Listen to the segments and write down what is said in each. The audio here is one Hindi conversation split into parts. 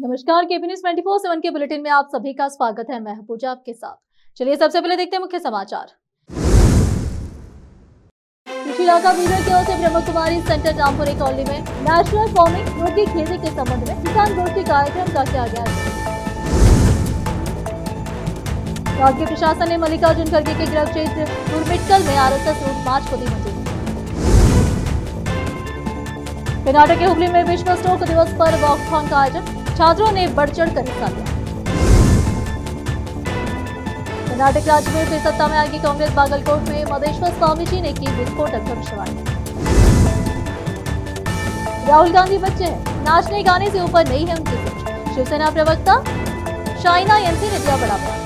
नमस्कार, केपी न्यूज 24/7 के बुलेटिन में आप सभी का स्वागत है। मैं हूं पूजा आपके साथ। चलिए सबसे पहले देखते हैं मुख्य समाचार। कृषि इलाका बीदर की ओर से ब्रह्म कुमारी सेंटर रामपुरी कॉलोनी में नेशनल फार्मिंग योगी खेती के संबंध में किसान गोष्ठी कार्यक्रम का किया गया है। राज्य प्रशासन ने मल्लिकार्जुन खड़गे के गृह क्षेत्र कुरमिटकल में आरएसएस रूट मार्च को दी मंजूरी। कर्नाटक के हुगली में विश्व स्ट्रोक दिवस पर वॉकथॉन का आयोजन, छात्रों ने बढ़ चढ़ कर हिस्सा लिया। कर्नाटक राज्य में फिर सत्ता में आएगी कांग्रेस। बागलकोट में मदेश्वर स्वामी जी ने की विस्फोटक भविष्यवाणी। राहुल गांधी बच्चे हैं, नाचने गाने से ऊपर नहीं है उनकी सोच। शिवसेना प्रवक्ता शाइना यंसी ने दिया बड़ा बयान।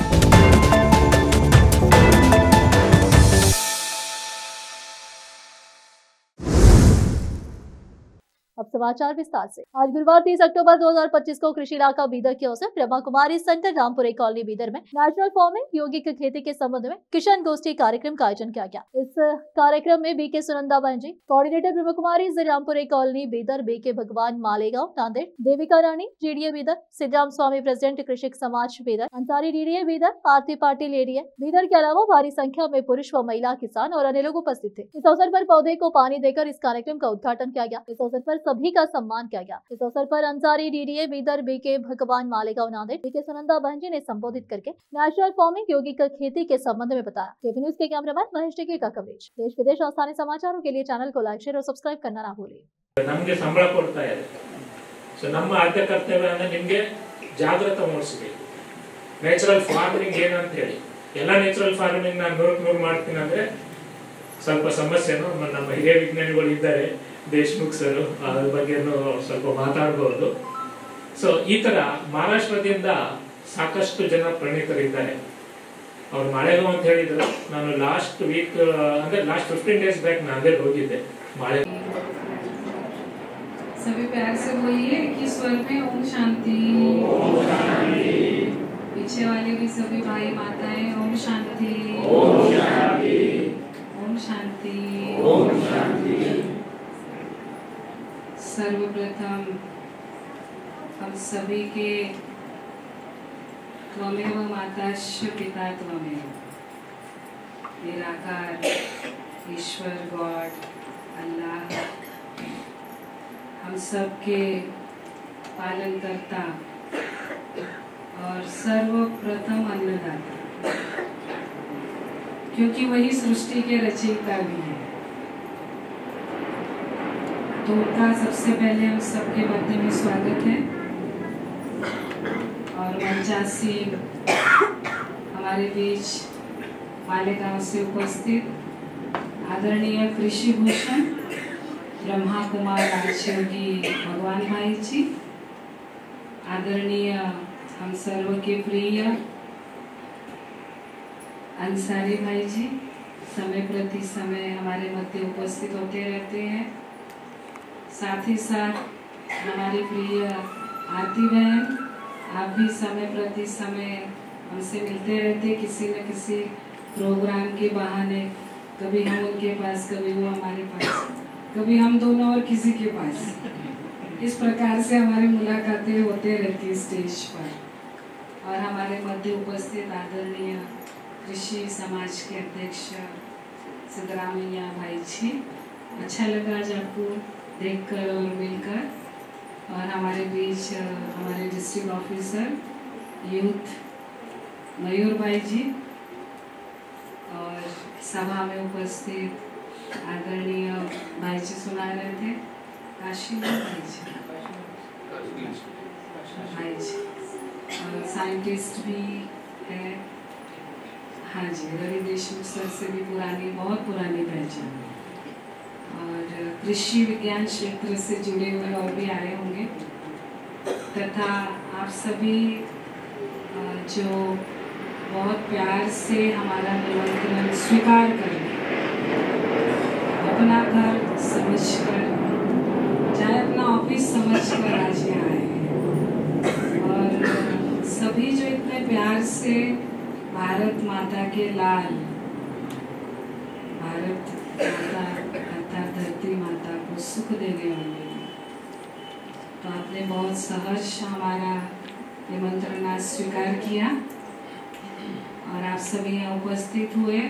अब समाचार विस्तार से। आज गुरुवार 30 अक्टूबर 2025 को कृषि इलाका बीदर की ओर से ब्रह्मा कुमारी सेंटर रामपुरी कॉलोनी बीदर में नेशनल फार्मिंग यौगिक खेती के संबंध में किसान गोष्ठी कार्यक्रम का आयोजन किया गया। इस कार्यक्रम में बीके सुनंदा बहन जी, कोऑर्डिनेटर ब्रह्मा कुमारी रामपुरी कॉलोनी बीदर, बीके भगवान मालेगांव नांदेड़, देविका रानी जीडीए बीदर, सिद्धराम स्वामी प्रेसिडेंट कृषक समाज बीदर, अंसारी डीडीए बीदर, आरती पाटिल एडीए बीदर के अलावा भारी संख्या में पुरुष व महिला किसान और अन्य लोग उपस्थित थे। इस अवसर पर पौधे को पानी देकर इस कार्यक्रम का उद्घाटन किया गया। इस अवसर पर सभी का सम्मान किया गया। इस अवसर पर अंसारी डीडीए बीदर, बीके भगवान मालेगांव नांदेड़, बीके सुनंदा बहन जी ने संबोधित करके नेशनल फार्मिंग यौगिक खेती के संबंध में बताया। केपी न्यूज के कैमरामैन महेश टिकी का कवरेज। देश विदेश और स्थानीय समाचारों के लिए चैनल को लाइक, शेयर और सब्सक्राइब करना ना भूलिए। नಮಗೆ ಸಂಬಳ ಕೊಡ್ತಾ ಇದೆ. ಸೊ ನಮ್ಮ ಆದ್ಯ ಕರ್ತವ್ಯ ಅಂದ್ರೆ ನಿಮಗೆ ಜಾಗೃತ ಮೂಡಿಸಬೇಕು. ನ್ಯಾಚುರಲ್ ಫಾರ್ಮಿಂಗ್ ಏನಂತ ಹೇಳಿ, ಎಲ್ಲ ನ್ಯಾಚುರಲ್ ಫಾರ್ಮಿಂಗ್ ನಾನು 100% ಮಾಡ್ತೀನಿ ಅಂದ್ರೆ ಸ್ವಲ್ಪ ಸಮಸ್ಯೆನೋ. ನಮ್ಮ ಹಿರಿಯ ವಿಜ್ಞಾನಿಗಳು ಇದ್ದಾರೆ, ದೇಶಮುಖ್ ಸರ್, ಅದ್ರ ಬಗ್ಗೆ ಸ್ವಲ್ಪ ಮಾತಾಡಬಹುದು. ಸೊ ಈ ತರ ಮಹಾರಾಷ್ಟ್ರದಿಂದ ಸಾಕಷ್ಟು ಜನ ಪರಿಣಿತರಿದ್ದಾರೆ. ಅವ್ರು ಮಾಳೆಗಾಂವ್ ಅಂತ ಹೇಳಿದ್ರು. ನಾನು ಲಾಸ್ಟ್ ವೀಕ್ ಅಂದ್ರೆ ಲಾಸ್ಟ್ 15 days ಬ್ಯಾಕ್ ನಾಂದೇಡ್ ಹೋಗಿದ್ದೆ. ಮಾಳೆ सभी प्यार से बोलिए कि स्वर में ओम शांति। पीछे वाले भी सभी भाई माताएं ओम शांति, ओम शांति, ओम शांति, ओम शांति। सर्वप्रथम हम सभी के त्वमेव माताश्च पिता त्वमेव, निराकार ईश्वर गॉड अल्लाह हम सबके पालन करता और सर्वप्रथम अन्नदाता, क्योंकि वही सृष्टि के रचयिता भी है। तो उनका सबसे पहले हम सबके मध्य में स्वागत है। और मंचासी हमारे बीच मालेगांव से उपस्थित आदरणीय कृषि भूषण ब्रह्मा कुमार राजयोगी भगवान भाई जी, आदरणीय हम सर्व के प्रिय अंसारी भाई जी, समय प्रति समय हमारे मध्य उपस्थित होते रहते हैं। साथ ही साथ हमारी प्रिय आरती बहन, आप भी समय प्रति समय हमसे मिलते रहते किसी न किसी प्रोग्राम के बहाने। कभी हम उनके पास, कभी वो हमारे पास, कभी हम दोनों और किसी के पास। इस प्रकार से हमारी मुलाकातें होते रहती है स्टेज पर। और हमारे मध्य उपस्थित आदरणीय कृषि समाज के अध्यक्ष सिद्धरामैया भाई जी, अच्छा लगा आज आपको देखकर और मिलकर। और हमारे बीच हमारे डिस्ट्रिक्ट ऑफिसर यूथ मयूर भाई जी, और सभा में उपस्थित आदरणीय भाई जी सुना रहे थे काशी भाई जी, और साइंटिस्ट भी है। हाँ जी, रवि देशमुख सर से भी पुरानी, बहुत पुरानी पहचान। और कृषि विज्ञान क्षेत्र से जुड़े हुए और भी आए होंगे, तथा आप सभी जो बहुत प्यार से हमारा निमंत्रण स्वीकार करें, अपना घर समझकर, चाहे अपना ऑफिस समझकर आज यहाँ आए हैं। और सभी जो इतने प्यार से भारत माता के लाल, भारत माता अर्थात धरती माता को सुख देने वाले तो आपने बहुत सहर्ष हमारा निमंत्रण आज स्वीकार किया और आप सभी यहाँ उपस्थित हुए।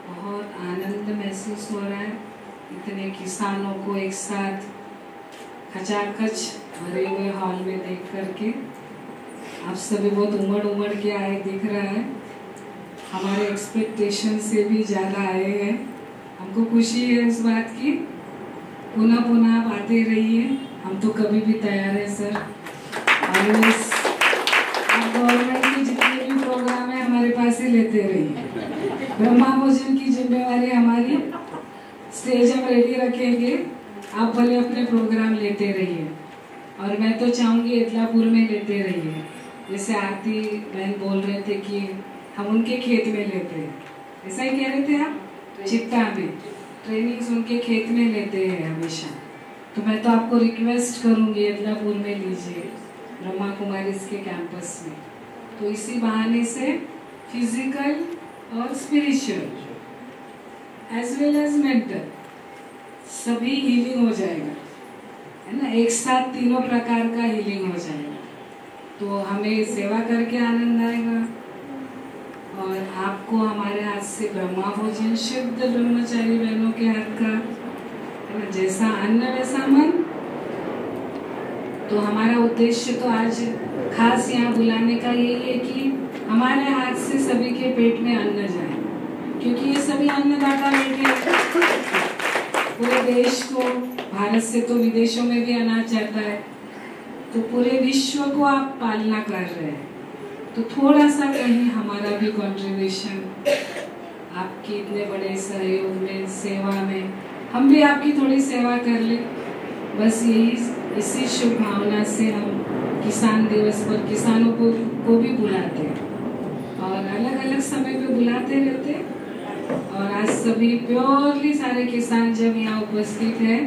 बहुत आनंद महसूस हो रहा है इतने किसानों को एक साथ खचाखच भरे हुए हॉल में देख करके। आप सभी बहुत उमड़ के आए दिख रहा है, हमारे एक्सपेक्टेशन से भी ज़्यादा आए हैं। हमको खुशी है इस बात की। पुनः पुनः आप आते रहिए, हम तो कभी भी तैयार है सर। और गवर्नमेंट की जितने भी प्रोग्राम है हमारे पास ही लेते रहिए। ब्रह्मा भोजन की जिम्मेवारी हमारी, स्टेज हम रेडी रखेंगे, आप भले अपने प्रोग्राम लेते रहिए। और मैं तो चाहूँगी इतलापुर में लेते रहिए। जैसे आरती बहन बोल रहे थे कि हम उनके खेत में लेते हैं, ऐसा ही कह रहे थे आप, चित्ता में ट्रेनिंग्स उनके खेत में लेते हैं हमेशा। तो मैं तो आपको रिक्वेस्ट करूँगी इतलापुर में लीजिए, ब्रह्मा कुमारीज के कैंपस में। तो इसी बहाने से फिजिकल और spiritual as well as mental सभी हीलिंग हो जाएगा, है ना। एक साथ तीनों प्रकार का हीलिंग हो जाएगा। तो हमें सेवा करके आनंद आएगा और आपको हमारे हाथ से ब्रह्मा भोजन, शुद्ध ब्रह्मचारी बहनों के हाथ का, है ना, जैसा अन्न वैसा मन। तो हमारा उद्देश्य तो आज खास यहाँ बुलाने का यही है कि हमारे हाथ से सभी के पेट में अन्न जाए, क्योंकि ये सभी अन्नदाता बेटे हैं। पूरे देश को, भारत से तो विदेशों में भी अनाज जाता है, तो पूरे विश्व को आप पालना कर रहे हैं। तो थोड़ा सा कहीं हमारा भी कंट्रीब्यूशन, आपकी इतने बड़े सहयोग में, सेवा में, हम भी आपकी थोड़ी सेवा कर ले। बस यही, इसी शुभ भावना से हम किसान दिवस पर किसानों को भी बुलाते हैं और अलग अलग समय पे बुलाते रहते हैं। और आज सभी प्योरली सारे किसान जब यहाँ उपस्थित है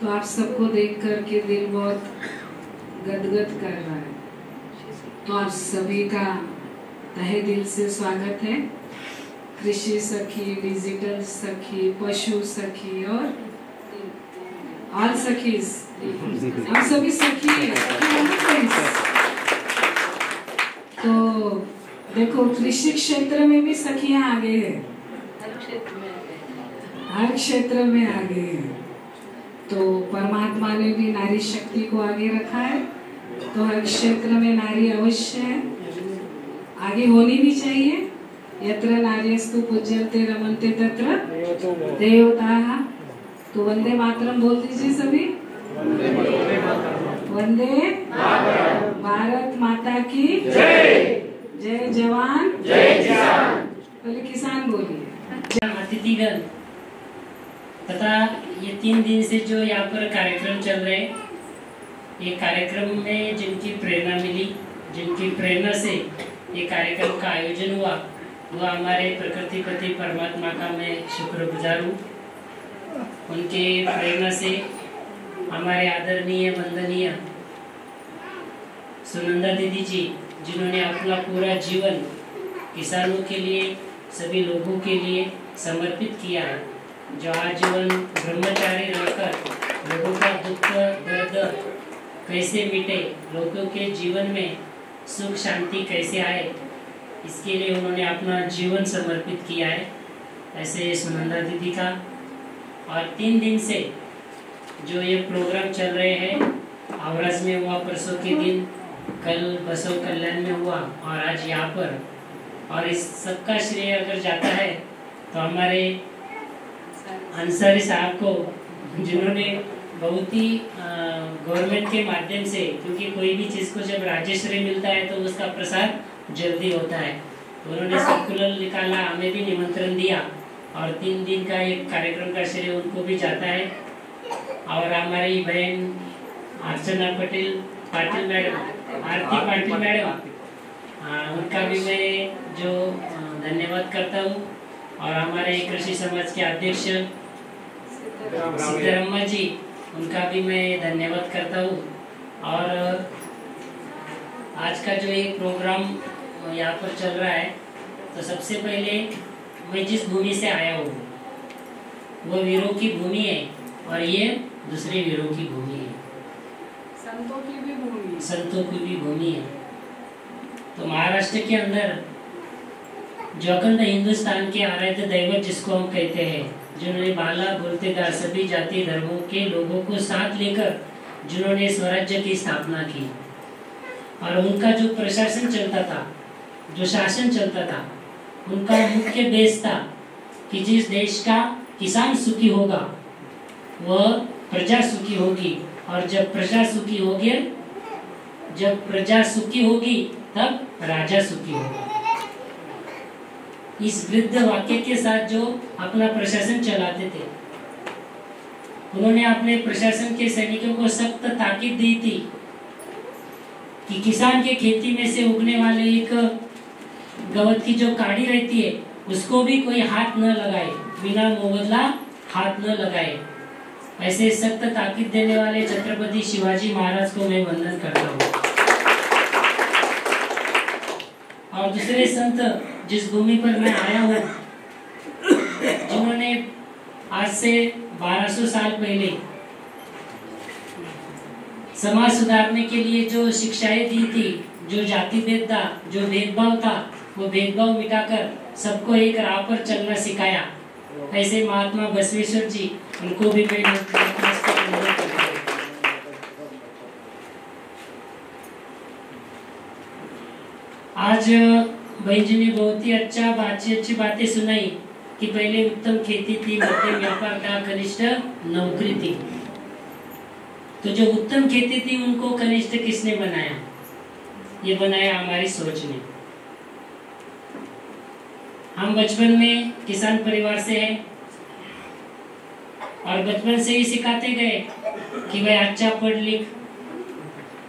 तो आप सबको देख करके दिल बहुत गदगद कर रहा है। तो आप सभी का तहे दिल से स्वागत है। कृषि सखी, डिजिटल सखी, पशु सखी और सखी, हम सभी सखी हैं। तो देखो कृषि क्षेत्र में भी सखियां आगे है, हर क्षेत्र में आगे है। तो परमात्मा ने भी नारी शक्ति को आगे रखा है, तो हर क्षेत्र में नारी अवश्य है, आगे होनी भी चाहिए। यत्र नार्यस्तु पूज्यन्ते रमन्ते तत्र देवताः। तो वंदे मातरम बोल दीजिए सभी। वंदे भारत माता की जय। जय जवान जय किसान। पहले किसान बोलिए। अतिथिगण तथा ये 3 दिन से जो यहाँ पर कार्यक्रम चल रहे हैं, ये कार्यक्रम में जिनकी प्रेरणा मिली, जिनकी प्रेरणा से ये कार्यक्रम का आयोजन हुआ, वो हमारे प्रकृतिपति परमात्मा का मैं शुक्रगुजार हूँ। उनके प्रेरणा से हमारे आदरणीय वंदनीय सुनंदा दीदी जी, जिन्होंने अपना पूरा जीवन किसानों के लिए, सभी लोगों के लिए समर्पित किया है, जो आजीवन ब्रह्मचारी रहकर लोगों का दुख दर्द कैसे मिटे, लोगों के जीवन में सुख शांति कैसे आए, इसके लिए उन्होंने अपना जीवन समर्पित किया है। ऐसे सुनंदा दीदी का। और 3 दिन से जो ये प्रोग्राम चल रहे हैं, आवरज में हुआ परसों के दिन, कल बसव कल्याण में हुआ और आज यहाँ पर। और इस सबका श्रेय अगर जाता है तो हमारे अंसारी साहब को, जिन्होंने बहुत ही गवर्नमेंट के माध्यम से, क्योंकि कोई भी चीज़ को जब राज्यश्री मिलता है तो उसका प्रसार जल्दी होता है, तो उन्होंने सर्कुलर निकाला, हमें भी निमंत्रण दिया और 3 दिन का एक कार्यक्रम का श्रेय उनको भी जाता है। और हमारी बहन अर्चना पाटिल मैडम, आरती पाटिल मैडम, उनका भी मैं जो धन्यवाद करता हूँ। और हमारे कृषि समाज के अध्यक्ष सिद्धरामा जी, उनका भी मैं धन्यवाद करता हूँ। और आज का जो ये प्रोग्राम यहाँ पर चल रहा है, तो सबसे पहले मैं जिस भूमि से आया हूँ वो वीरों की भूमि है और ये दूसरे वीरों की भूमि है। संतों की भी भूमि, संतों की भी भूमि है। तो महाराष्ट्र के अंदर जो अखंड हिंदुस्तान के आराध्य दैवत जिसको हम कहते हैं, जिन्होंने बाला बोलतेदार सभी जाति धर्मों के लोगों को साथ लेकर जिन्होंने स्वराज्य की स्थापना की, और उनका जो प्रशासन चलता था, जो शासन चलता था, उनका मुख्य बेस था कि जिस देश का किसान सुखी होगा वह प्रजा सुखी होगी, और जब प्रजा सुखी होगी, जब प्रजा सुखी होगी तब राजा सुखी होगा। इस वृद्ध वाक्य के साथ जो अपना प्रशासन चलाते थे, उन्होंने अपने प्रशासन के सैनिकों को सख्त ताकीद दी थी कि किसान के खेती में से उगने वाले एक गवत की जो काड़ी रहती है उसको भी कोई हाथ न लगाए, बिना मुबदला हाथ न लगाए। ऐसे सख्त ताकीद देने वाले छत्रपति शिवाजी महाराज को मैं वंदन करता हूँ। और दूसरे संत जिस भूमि पर मैं आया हूँ, जिन्होंने आज से 1200 साल पहले समाज सुधारने के लिए जो शिक्षाएं दी थी, जो जाति भेद था, जो भेदभाव था, वो भेदभाव मिटाकर सबको एक राह पर चलना सिखाया, ऐसे महात्मा बसवेश्वर जी, उनको भी मैं नमस्कार करता हूँ। आज भाई जी ने बहुत ही अच्छी बातें सुनाई कि पहले उत्तम खेती थी, मध्यम व्यापार था, कनिष्ठ नौकरी थी। तो जो उत्तम खेती थी उनको कनिष्ठ किसने बनाया? ये बनाया हमारी सोच ने। हम बचपन में किसान परिवार से हैं और बचपन से ही सिखाते गए कि भाई अच्छा पढ़ लिख,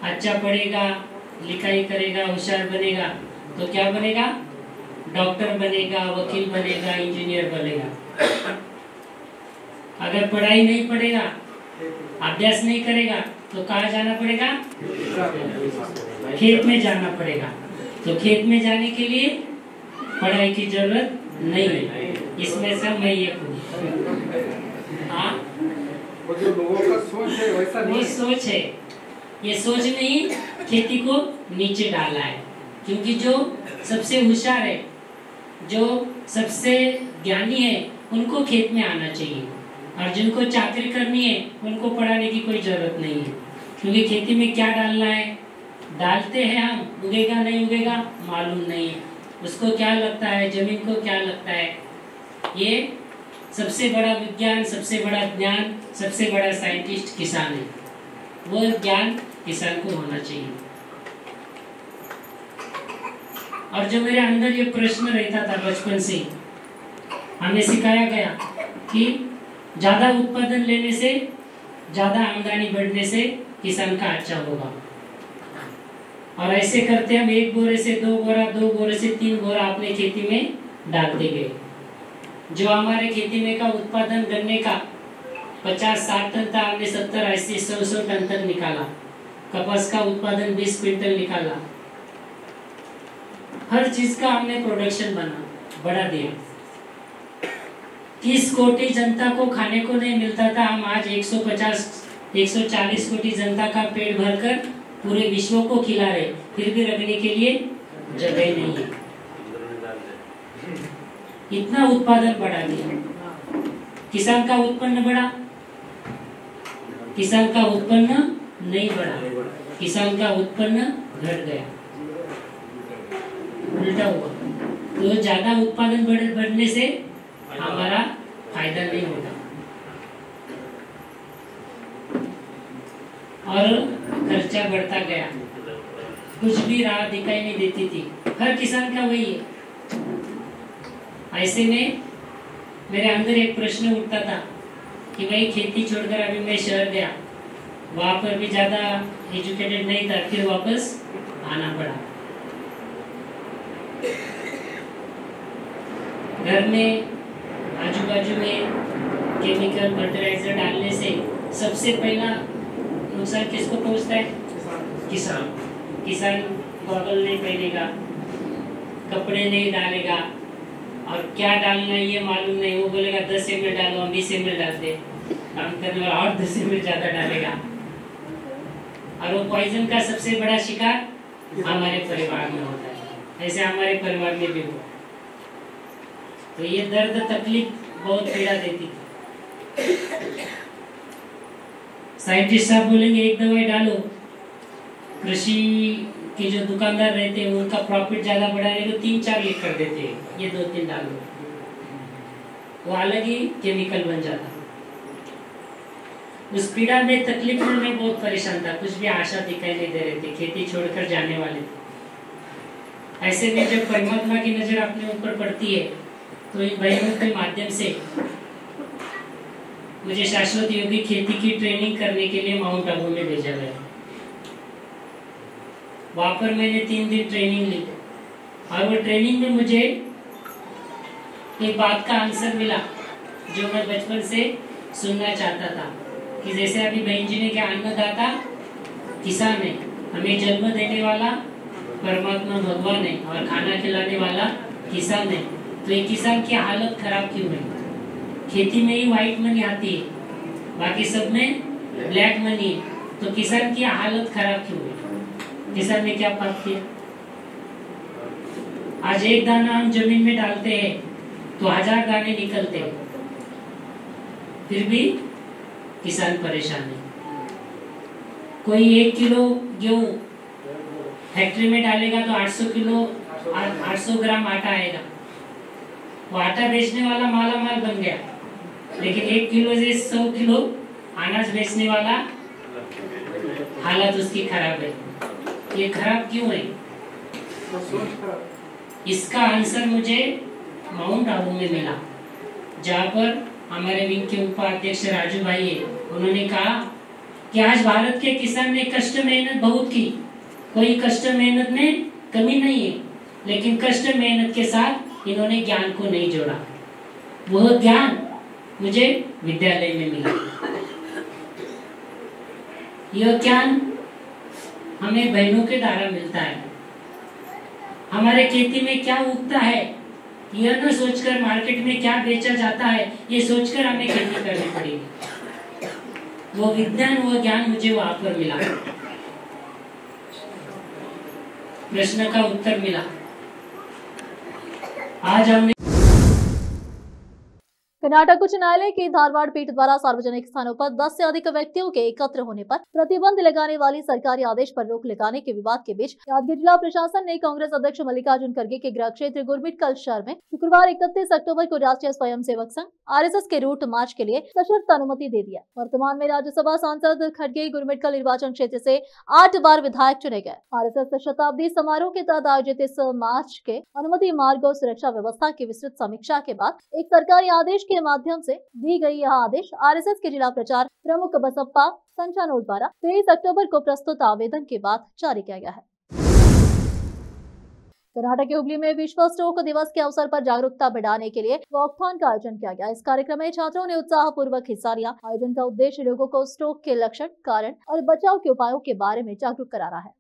अच्छा पढ़ेगा, लिखाई करेगा, होशियार बनेगा तो क्या बनेगा? डॉक्टर बनेगा, वकील बनेगा, इंजीनियर बनेगा। अगर पढ़ाई नहीं पढ़ेगा, अभ्यास नहीं करेगा तो कहाँ जाना पड़ेगा? खेत में जाना पड़ेगा। तो खेत में जाने के लिए पढ़ाई की जरूरत नहीं है। इसमें से मैं ये हाँ, वो जो लोगों का सोच है वैसा नहीं, वो सोच है। ये सोच ने ही खेती को नीचे डाला है, क्योंकि जो सबसे होशियार है, जो सबसे ज्ञानी है, उनको खेत में आना चाहिए, और जिनको चाकरी करनी है उनको पढ़ाने की कोई जरूरत नहीं है। क्योंकि खेती में क्या डालना है, डालते हैं हम, उगेगा नहीं उगेगा मालूम नहीं है, उसको क्या लगता है, जमीन को क्या लगता है। ये सबसे बड़ा विज्ञान, सबसे बड़ा ज्ञान, सबसे बड़ा साइंटिस्ट किसान है। वो ज्ञान किसान को होना चाहिए। और जो मेरे अंदर ये प्रश्न रहता था बचपन से, हमें सिखाया गया कि ज्यादा उत्पादन लेने से, ज्यादा आमदनी बढ़ने से किसान का अच्छा होगा। और ऐसे करते हम एक बोरे से 2 बोरा, 2 बोरे से 3 बोरा अपने खेती में डालते गए। जो हमारे खेती में का उत्पादन गन्ने का 50-60 टन था, हमने 70-80-100 टन तक निकाला। कपास का उत्पादन 20 क्विंटल निकाला। हर चीज का हमने प्रोडक्शन बढ़ा दिया। 30 कोटि जनता को खाने को नहीं मिलता था, हम आज 150-140 कोटि जनता का पेट भरकर पूरे विश्व को खिला रहे, फिर भी रखने के लिए जगह नहीं है। इतना उत्पादन बढ़ा दिया। किसान का उत्पन्न बढ़ा, किसान का उत्पन्न नहीं बढ़ा, किसान का उत्पन्न घट गया, उल्टा हुआ। तो ज्यादा उत्पादन बढ़ने से हमारा फायदा नहीं होगा और खर्चा बढ़ता गया, कुछ भी राह दिखाई नहीं देती थी। हर किसान का वही है। ऐसे में मेरे अंदर एक प्रश्न उठता था कि भाई खेती छोड़कर अभी मैं शहर गया, वहां पर भी ज्यादा एजुकेटेड नहीं था, फिर वापस आना पड़ा। घर में आजू बाजू में केमिकल फर्टिलाइजर डालने से सबसे पहला नुकसान किसको पहुंचता है? किसान। किसान गॉगल नहीं पहनेगा, कपड़े नहीं डालेगा, और क्या डालना है ये मालूम नहीं। वो बोलेगा 10 ml डालो, हम 20 ml डाल दे, काम करने वाला और 10 ml ज्यादा डालेगा। और वो पॉइजन का सबसे बड़ा शिकार हमारे परिवार में होता है। ऐसे हमारे परिवार में भी हुआ। तो ये दर्द तकलीफ बहुत पीड़ा देती थी। साइंटिस्ट साहब बोलेंगे एक दवाई डालो, कृषि के जो दुकानदार रहते हैं उनका प्रॉफिट ज्यादा बढ़ाने को 3-4 लिख कर देते हैं, ये 2-3 डालो, वो अलग ही केमिकल बन जाता। उस पीड़ा में तकलीफ में मैं बहुत परेशान था, कुछ भी आशा दिखाई नहीं दे रहे थे, खेती छोड़कर जाने वाले थे। ऐसे में जब परमात्मा की नजर अपने ऊपर पड़ती है तो इन बहनों के माध्यम से मुझे शाश्वत योगी खेती की ट्रेनिंग करने के लिए माउंट आबू में भेजा गया। वहां पर मैंने 3 दिन ट्रेनिंग ली और वो ट्रेनिंग में मुझे एक बात का आंसर मिला जो मैं बचपन से सुनना चाहता था कि जैसे अभी बहन जी ने क्या, अन्नदाता किसान है, हमें जन्म देने वाला परमात्मा भगवान है और खाना खिलाने वाला किसान है। तो ये किसान की हालत खराब क्यों है? खेती में ही व्हाइट मनी आती है, बाकी सब में ब्लैक मनी है, तो किसान की हालत खराब क्यों है? किसान ने क्या पाप किया? आज एक दाना हम जमीन में डालते हैं तो 1000 दाने निकलते हैं, फिर भी किसान परेशान है। कोई 1 किलो गेहूं फैक्ट्री में डालेगा तो 800 ग्राम आटा आएगा। वो आटा बेचने वाला माला माल बन गया, लेकिन 1 किलो से 100 किलो अनाज बेचने वाला हालत उसकी खराब है। ये खराब क्यों है? इसका आंसर मुझे माउंट आबू में मिला, जहाँ पर हमारे विंग के उपाध्यक्ष राजू भाई है। उन्होंने कहा कि आज भारत के किसान ने कष्ट मेहनत बहुत की, कोई कष्ट मेहनत में कमी नहीं है, लेकिन कष्ट मेहनत के साथ इन्होंने ज्ञान को नहीं जोड़ा। वह ज्ञान मुझे विद्यालय में मिला। यह ज्ञान हमें बहनों के द्वारा मिलता है। हमारे खेती में क्या उगता है यह न सोचकर मार्केट में क्या बेचा जाता है ये सोचकर हमें खेती करनी पड़ेगी। वो विज्ञान, वो ज्ञान मुझे वहां पर मिला, प्रश्न का उत्तर मिला। आज हमने कर्नाटक उच्च न्यायालय की धारवाड़ पीठ द्वारा सार्वजनिक स्थानों पर 10 से अधिक व्यक्तियों के एकत्र होने पर प्रतिबंध लगाने वाली सरकारी आदेश पर रोक लगाने के विवाद के बीच यादगीर जिला प्रशासन ने कांग्रेस अध्यक्ष मल्लिकार्जुन खड़गे के गृह क्षेत्र गुरमिटकल शहर में शुक्रवार 31 अक्टूबर को राष्ट्रीय स्वयंसेवक संघ (आरएसएस) के रूट मार्च के लिए सशर्त अनुमति दे दिया। वर्तमान में राज्यसभा सांसद खड़गे गुरमिटकल निर्वाचन क्षेत्र से 8 बार विधायक चुने गए। आरएसएस शताब्दी समारोह के तहत आयोजित इस मार्च के अनुमति मार्ग और सुरक्षा व्यवस्था की विस्तृत समीक्षा के बाद एक सरकारी आदेश के माध्यम से दी गई यह आदेश आरएसएस के जिला प्रचार प्रमुख बसप्पा संचानों द्वारा 23 अक्टूबर को प्रस्तुत आवेदन के बाद जारी किया गया है। कर्नाटक के हुबली में विश्व स्ट्रोक दिवस के अवसर पर जागरूकता बढ़ाने के लिए वॉकथॉन का आयोजन किया गया। इस कार्यक्रम में छात्रों ने उत्साहपूर्वक हिस्सा लिया। आयोजन का उद्देश्य लोगों को स्ट्रोक के लक्षण, कारण और बचाव के उपायों के बारे में जागरूक कराना है।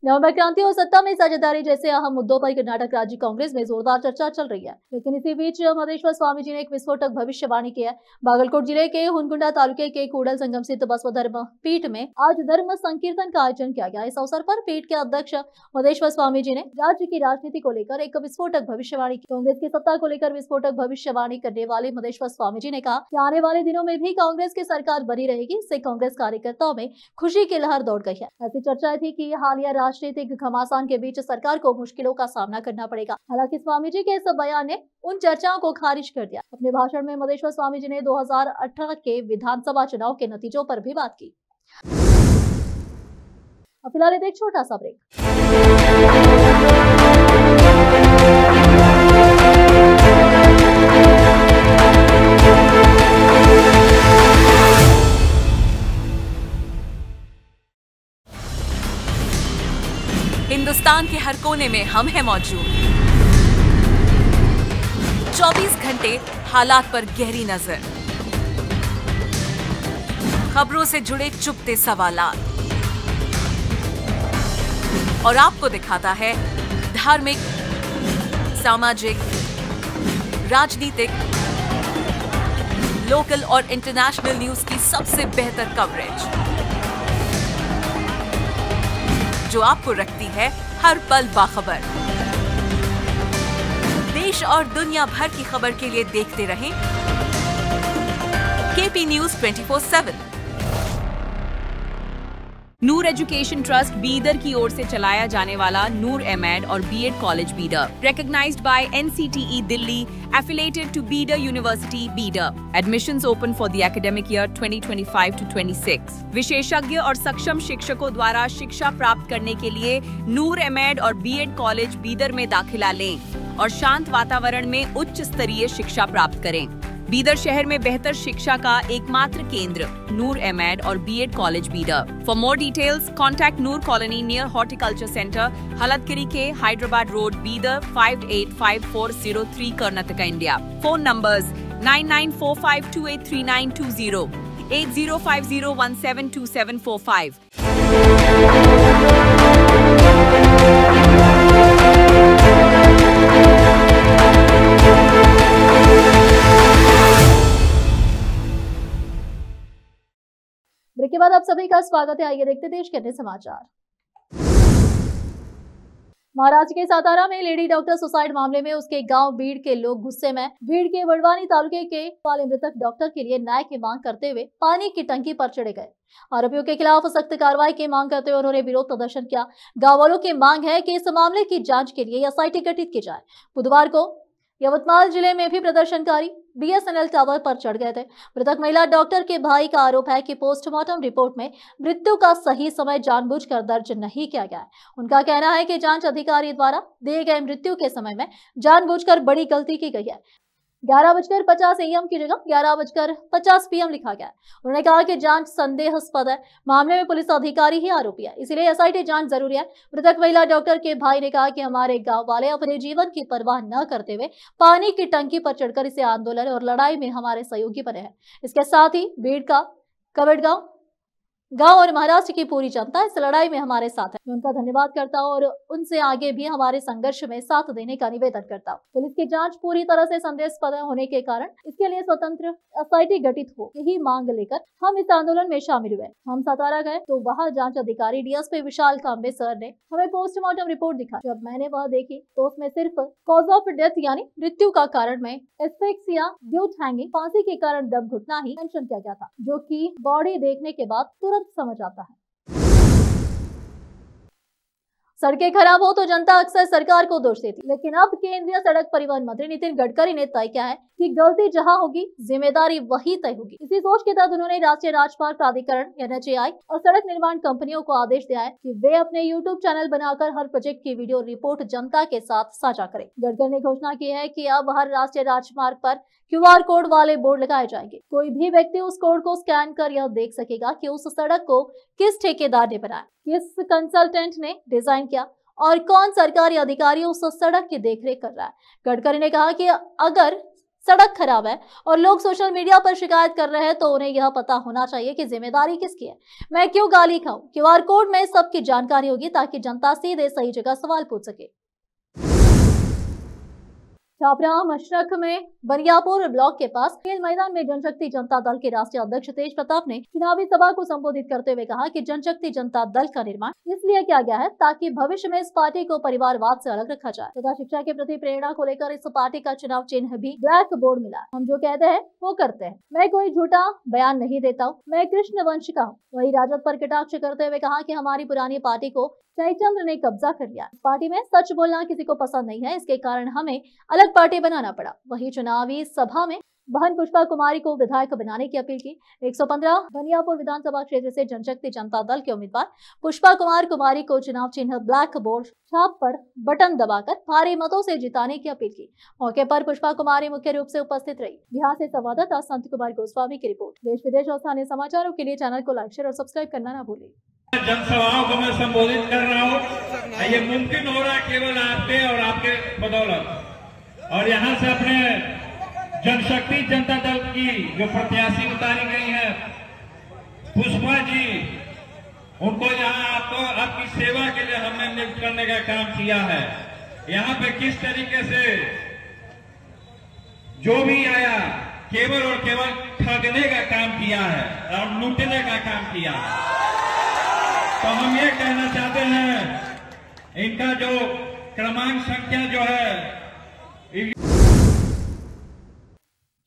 नवंबर क्रांति और सत्ता में साझेदारी जैसे अहम मुद्दों पर कर्नाटक राज्य कांग्रेस में जोरदार चर्चा चल रही है, लेकिन इसी बीच मधेश्वर स्वामी जी ने एक विस्फोटक भविष्यवाणी की है। बागलकोट जिले के हुनकुंडा तालुके के कूडल संगम स्थित बसव धर्म पीठ में आज धर्म संकीर्तन का आयोजन किया गया। इस अवसर पर पीठ के अध्यक्ष मधेश्वर स्वामी जी ने राज्य की राजनीति को लेकर एक विस्फोटक भविष्यवाणी की। कांग्रेस की सत्ता को लेकर विस्फोटक भविष्यवाणी करने वाले मधेश्वर स्वामी जी ने कहा कि आने वाले दिनों में भी कांग्रेस की सरकार बनी रहेगी। इससे कांग्रेस कार्यकर्ताओं में खुशी की लहर दौड़ गई है। ऐसी चर्चाएं थी कि हालिया राजनीतिक घमासान के बीच सरकार को मुश्किलों का सामना करना पड़ेगा। हालांकि स्वामी जी के इस बयान ने उन चर्चाओं को खारिज कर दिया। अपने भाषण में मधेश्वर स्वामी जी ने 2018 के विधानसभा चुनाव के नतीजों पर भी बात की। अब फिलहाल एक छोटा सा ब्रेक। हिंदुस्तान के हर कोने में हम हैं मौजूद। 24 घंटे हालात पर गहरी नजर, खबरों से जुड़े चुपते सवालात और आपको दिखाता है धार्मिक, सामाजिक, राजनीतिक, लोकल और इंटरनेशनल न्यूज की सबसे बेहतर कवरेज, जो आपको रखती है हर पल बाखबर। देश और दुनिया भर की खबर के लिए देखते रहें KP news 24/7। Noor education trust Bidar की ओर से चलाया जाने वाला नूर एमएड और BEd college Bidar, recognized by NCTE Delhi, affiliated to Bidar University, Bidar. Admissions open for the academic year 2025 to 26. विशेषज्ञ और सक्षम शिक्षकों द्वारा शिक्षा प्राप्त करने के लिए नूर एमएड और बीएड कॉलेज बीदर में दाखिला लें और शांत वातावरण में उच्च स्तरीय शिक्षा प्राप्त करें। बीदर शहर में बेहतर शिक्षा का एकमात्र केंद्र नूर एमएड और BEd college Bidar. For more details contact Noor colony near horticulture centre, Haladgiri के Hyderabad road, Bidar 585403 Karnataka, India. Phone numbers 9945283920, 8050172745। Break के बाद आप सभी का स्वागत है। आइए देखते देश के अन्य समाचार। महाराष्ट्र के सातारा में लेडी डॉक्टर सुसाइड मामले में उसके गांव बीड़ के लोग गुस्से में बीड़ के वडवानी तालुके के वाले मृतक डॉक्टर के लिए न्याय की मांग करते हुए पानी की टंकी पर चढ़े गए। आरोपियों के खिलाफ सख्त कार्रवाई की मांग करते हुए उन्होंने विरोध प्रदर्शन किया। गाँव वालों की मांग है कि इस मामले की जाँच के लिए एसआईटी गठित की जाए। बुधवार को यवतमाल जिले में भी प्रदर्शनकारी बीएसएनएल टावर पर चढ़ गए थे। मृतक महिला डॉक्टर के भाई का आरोप है कि पोस्टमार्टम रिपोर्ट में मृत्यु का सही समय जानबूझकर दर्ज नहीं किया गया है। उनका कहना है कि जांच अधिकारी द्वारा दिए गए मृत्यु के समय में जानबूझकर बड़ी गलती की गई है। 11:50 AM की जगह 11:50 PM लिखा गया है। उन्होंने कहा कि जांच संदेहास्पद है। मामले में पुलिस अधिकारी ही आरोपी है, इसलिए एसआईटी जांच जरूरी है। मृतक महिला डॉक्टर के भाई ने कहा कि हमारे गांव वाले अपने जीवन की परवाह न करते हुए पानी की टंकी पर चढ़कर इसे आंदोलन और लड़ाई में हमारे सहयोगी बने हैं। इसके साथ ही बीड़ का कवड़गांव गांव और महाराष्ट्र की पूरी जनता इस लड़ाई में हमारे साथ है। मैं उनका धन्यवाद करता हूं और उनसे आगे भी हमारे संघर्ष में साथ देने का निवेदन करता हूं। पुलिस की जांच पूरी तरह से संदेहास्पद होने के कारण इसके लिए स्वतंत्र एसआईटी गठित हो, यही मांग लेकर हम इस आंदोलन में शामिल हुए। हम सातारा गए तो वहाँ जांच अधिकारी डीएसपी विशाल कांबे सर ने हमें पोस्टमार्टम रिपोर्ट दिखाई। जब मैंने वह देखी तो उसमें सिर्फ कॉज ऑफ डेथ यानी मृत्यु का कारण में एस्फिक्सिया ड्यू टू हैंगिंग, फांसी के कारण दम घुटना ही मेंशन किया गया था, जो कि बॉडी देखने के बाद तुरंत समझ आता है। सड़कें खराब हो तो जनता अक्सर सरकार को दोष देती, लेकिन अब केंद्रीय सड़क परिवहन मंत्री नितिन गडकरी ने तय किया है कि गलती जहां होगी जिम्मेदारी वही तय होगी। इसी सोच के तहत उन्होंने राष्ट्रीय राजमार्ग प्राधिकरण NHAI और सड़क निर्माण कंपनियों को आदेश दिया है कि वे अपने YouTube चैनल बनाकर हर प्रोजेक्ट की वीडियो रिपोर्ट जनता के साथ साझा करें। गडकरी ने घोषणा की है कि अब हर राष्ट्रीय राजमार्ग पर QR कोड वाले बोर्ड लगाए जाएंगे। कोई भी व्यक्ति उस कोड को स्कैन कर यह देख सकेगा कि उस सड़क को किस ठेकेदार ने बनाया, किस कंसल्टेंट ने डिजाइन किया और कौन सरकारी अधिकारी उस सड़क की देखरेख कर रहा है। गडकरी ने कहा कि अगर सड़क खराब है और लोग सोशल मीडिया पर शिकायत कर रहे हैं तो उन्हें यह पता होना चाहिए कि जिम्मेदारी किसकी है। मैं क्यों गाली खाऊं? QR कोड में सबकी जानकारी होगी ताकि जनता सीधे सही जगह सवाल पूछ सके। छापरा मशरक में बनियापुर ब्लॉक के पास खेल मैदान में जनशक्ति जनता दल के राष्ट्रीय अध्यक्ष तेज प्रताप ने चुनावी सभा को संबोधित करते हुए कहा कि जनशक्ति जनता दल का निर्माण इसलिए किया गया है ताकि भविष्य में इस पार्टी को परिवारवाद से अलग रखा जाए तथा शिक्षा के प्रति प्रेरणा को लेकर इस पार्टी का चुनाव चिन्ह भी ब्लैक बोर्ड मिला। हम जो कहते हैं वो करते हैं। मैं कोई झूठा बयान नहीं देता हूँ, मैं कृष्ण वंश का हूँ। वही राजद पर कटाक्ष करते हुए कहा कि हमारी पुरानी पार्टी को जयचंद्र ने कब्जा कर लिया। पार्टी में सच बोलना किसी को पसंद नहीं है, इसके कारण हमें अलग पार्टी बनाना पड़ा। वही चुनावी सभा में बहन पुष्पा कुमारी को विधायक बनाने की अपील की। 115 बनियापुर विधानसभा क्षेत्र से जनशक्ति जनता दल के उम्मीदवार पुष्पा कुमारी को चुनाव चिन्ह ब्लैक बोर्ड छाप पर बटन दबाकर भारी मतों से जिताने की अपील की। मौके पर पुष्पा कुमारी मुख्य रूप से उपस्थित रही। बिहार से संवाददाता संत कुमार गोस्वामी की रिपोर्ट। देश विदेश और स्थानीय समाचारों के लिए चैनल को लाइक, शेयर और सब्सक्राइब करना न भूलें। जनसभाओं को मैं संबोधित कर रहा हूँ। ये मुमकिन हो रहा है केवल आपके और आपके बदौलत। और यहाँ से अपने जनशक्ति जनता दल की जो प्रत्याशी उतारी गई है पुष्पा जी, उनको यहाँ आपको आपकी सेवा के लिए हमने नियुक्त करने का काम किया है। यहाँ पे किस तरीके से जो भी आया केवल और केवल ठगने का काम किया है और लूटने का काम किया है। तो हम ये कहना चाहते हैं, इनका जो क्रमांक संख्या जो है।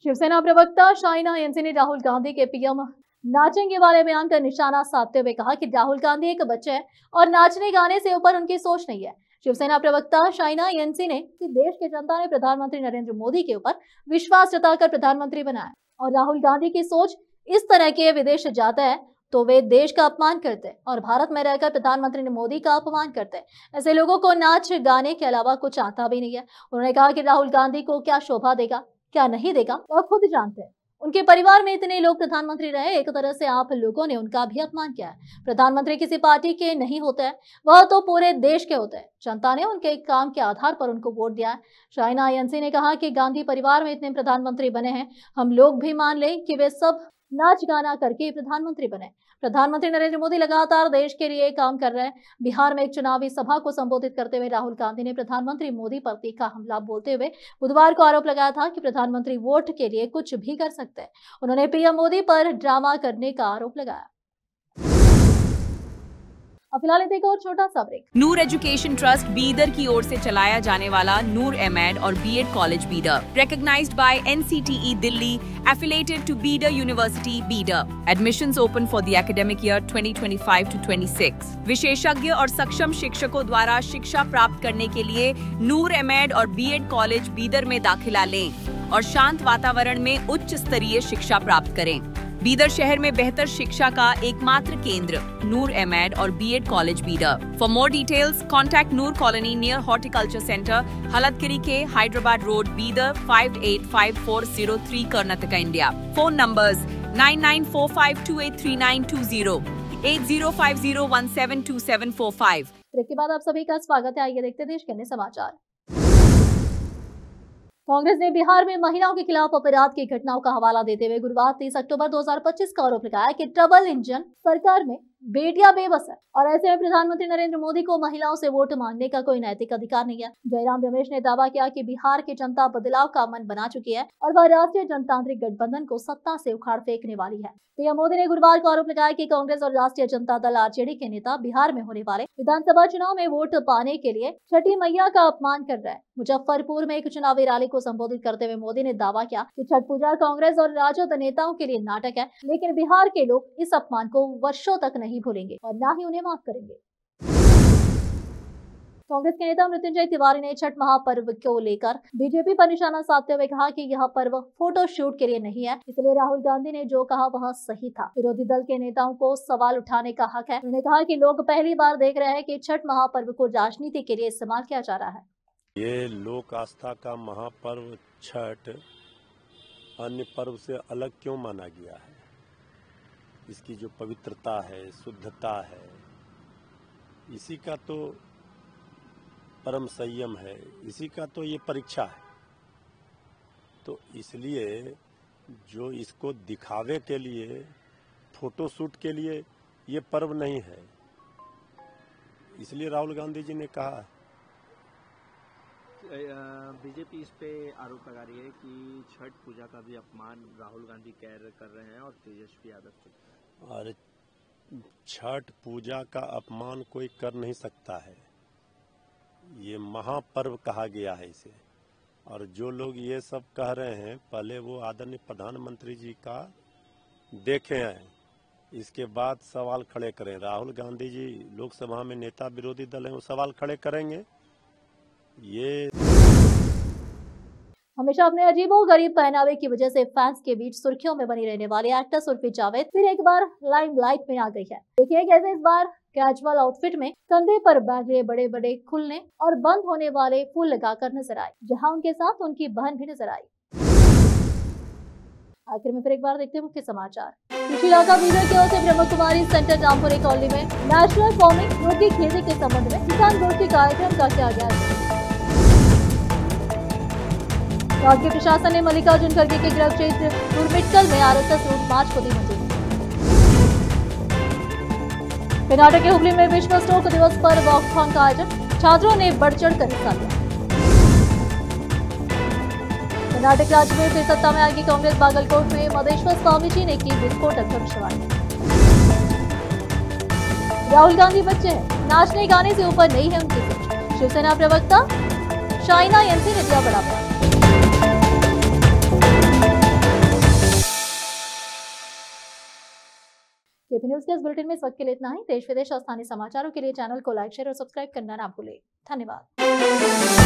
शिवसेना प्रवक्ता शाइना एनसी ने राहुल गांधी के पीएम नाचेंगे वाले बयान का निशाना साधते हुए कहा कि राहुल गांधी एक बच्चे हैं और नाचने गाने से ऊपर उनकी सोच नहीं है। शिवसेना प्रवक्ता शाइना एनसी ने कि देश की जनता ने प्रधानमंत्री नरेंद्र मोदी के ऊपर विश्वास जताकर प्रधानमंत्री बनाया और राहुल गांधी की सोच इस तरह के विदेश जाता है तो वे देश का अपमान करते हैं और भारत में रहकर प्रधानमंत्री मोदी का अपमान करते हैं। ऐसे लोगों को नाच गाने के अलावा कुछ आता भी नहीं है। उन्होंने कहा कि राहुल गांधी को क्या शोभा देगा क्या नहीं देगा वह खुद जानते हैं। उनके परिवार में इतने लोग प्रधानमंत्री रहे, एक तरह से आप लोगों ने उनका भी अपमान किया है। प्रधानमंत्री किसी पार्टी के नहीं होते हैं, वह तो पूरे देश के होते हैं। जनता ने उनके काम के आधार पर उनको वोट दिया है। शाइना एनसी ने कहा कि गांधी परिवार में इतने प्रधानमंत्री बने हैं, हम लोग भी मान लें कि वे सब नाच गाना करके प्रधानमंत्री बने। प्रधानमंत्री नरेंद्र मोदी लगातार देश के लिए काम कर रहे हैं। बिहार में एक चुनावी सभा को संबोधित करते हुए राहुल गांधी ने प्रधानमंत्री मोदी पर तीखा हमला बोलते हुए बुधवार को आरोप लगाया था कि प्रधानमंत्री वोट के लिए कुछ भी कर सकते हैं। उन्होंने पीएम मोदी पर ड्रामा करने का आरोप लगाया। अब फिलहाल एक और छोटा सा break. Noor education trust Bidar की ओर से चलाया जाने वाला नूर एमएड और BEd college Bidar, recognized by NCTE Delhi, affiliated to Bidar University, Bidar. Admissions open for the academic year 2025 to 26. विशेषज्ञ और सक्षम शिक्षकों द्वारा शिक्षा प्राप्त करने के लिए नूर एमएड और बीएड कॉलेज बीदर में दाखिला लें और शांत वातावरण में उच्च स्तरीय शिक्षा प्राप्त करें। बीदर शहर में बेहतर शिक्षा का एकमात्र केंद्र नूर एमएड और BEd college Bidar. For more details contact Noor colony near horticulture centre, Haladgiri के Hyderabad road, Bidar 585403 Karnataka, India. Phone numbers 9945283920, 8050172745। Break के बाद आप सभी का स्वागत है। आइए देखते हैं देश के अन्य समाचार। कांग्रेस ने बिहार में महिलाओं के खिलाफ अपराध की घटनाओं का हवाला देते हुए गुरुवार 30 अक्टूबर 2025 का आरोप लगाया कि ट्रबल इंजन सरकार में बेटियां बेबस है और ऐसे में प्रधानमंत्री नरेंद्र मोदी को महिलाओं से वोट मांगने का कोई नैतिक अधिकार नहीं है। जयराम रमेश ने दावा किया कि बिहार की जनता बदलाव का मन बना चुकी है और वह राष्ट्रीय जनतांत्रिक गठबंधन को सत्ता से उखाड़ फेंकने वाली है। पीएम मोदी ने गुरुवार को आरोप लगाया कि कांग्रेस और राष्ट्रीय जनता दल आरजेडी के नेता बिहार में होने वाले विधानसभा चुनाव में वोट पाने के लिए छठी मैया का अपमान कर रहे हैं। मुजफ्फरपुर में एक चुनावी रैली को संबोधित करते हुए मोदी ने दावा किया कि छठ पूजा कांग्रेस और राजद नेताओं के लिए नाटक है, लेकिन बिहार के लोग इस अपमान को वर्षों तक नहीं भूलेंगे और न ही उन्हें माफ करेंगे। कांग्रेस के नेता मृत्युंजय तिवारी ने छठ महापर्व को लेकर बीजेपी पर निशाना साधते हुए कहा कि यह पर्व फोटो शूट के लिए नहीं है, इसलिए राहुल गांधी ने जो कहा वह सही था। विरोधी दल के नेताओं को सवाल उठाने का हक है। उन्होंने कहा कि लोग पहली बार देख रहे हैं कि छठ महापर्व को राजनीति के लिए इस्तेमाल किया जा रहा है। ये लोक आस्था का महापर्व छठ अन्य पर्व से अलग क्यों माना गया है? इसकी जो पवित्रता है, शुद्धता है, इसी का तो परम संयम है, इसी का तो ये परीक्षा है। तो इसलिए जो इसको दिखावे के लिए, फोटोशूट के लिए ये पर्व नहीं है, इसलिए राहुल गांधी जी ने कहा है। बीजेपी इस पे आरोप लगा रही है कि छठ पूजा का भी अपमान राहुल गांधी कर रहे हैं और तेजस्वी यादव से। और छठ पूजा का अपमान कोई कर नहीं सकता है, ये महापर्व कहा गया है इसे। और जो लोग ये सब कह रहे हैं, पहले वो आदरणीय प्रधानमंत्री जी का देखे हैं, इसके बाद सवाल खड़े करें। राहुल गांधी जी लोकसभा में नेता विरोधी दल हैं, वो सवाल खड़े करेंगे। ये हमेशा अपने अजीबोगरीब पहनावे की वजह से फैंस के बीच सुर्खियों में बनी रहने वाली एक्ट्रेस उर्फी जावेद फिर एक बार लाइमलाइट में आ गई है। देखिए कैसे इस बार कैजुअल आउटफिट में कंधे पर बांधे बड़े बड़े खुलने और बंद होने वाले फूल लगाकर नजर आई, जहां उनके साथ उनकी बहन भी नजर आई। आखिर में फिर एक बार देखते हैं मुख्य समाचार। कृषि इलाका बीदर की ओर से ब्रह्म कुमारी सेंटर रामपुरी कॉलोनी में नेशनल फार्मिंग योगी खेती के संबंध में किसान गोष्ठी कार्यक्रम का किया गया। राज्य प्रशासन ने मल्लिकार्जुन खड़गे के गृह क्षेत्र तुरमिटकल में आरएसएस रूट मार्च को दी मंजूरी। कर्नाटक के हुबली में विश्व स्ट्रोक दिवस पर वॉकथॉन का आयोजन, छात्रों ने बढ़ चढ़ कर हिस्सा लिया। कर्नाटक राज्य में फिर सत्ता में आएगी कांग्रेस। बागलकोट में मदेश्वर स्वामी जी ने की विस्फोटक भविष्यवाणी। राहुल गांधी बच्चे हैं, नाचने गाने से ऊपर नहीं है उनकी सोच। शिवसेना प्रवक्ता शाइना एनसी ने दिया बड़ा बयान। केपी न्यूज के इस बुलेटिन में इस वक्त के लिए इतना ही। देश विदेश और स्थानीय समाचारों के लिए चैनल को लाइक, शेयर और सब्सक्राइब करना ना भूलें। धन्यवाद।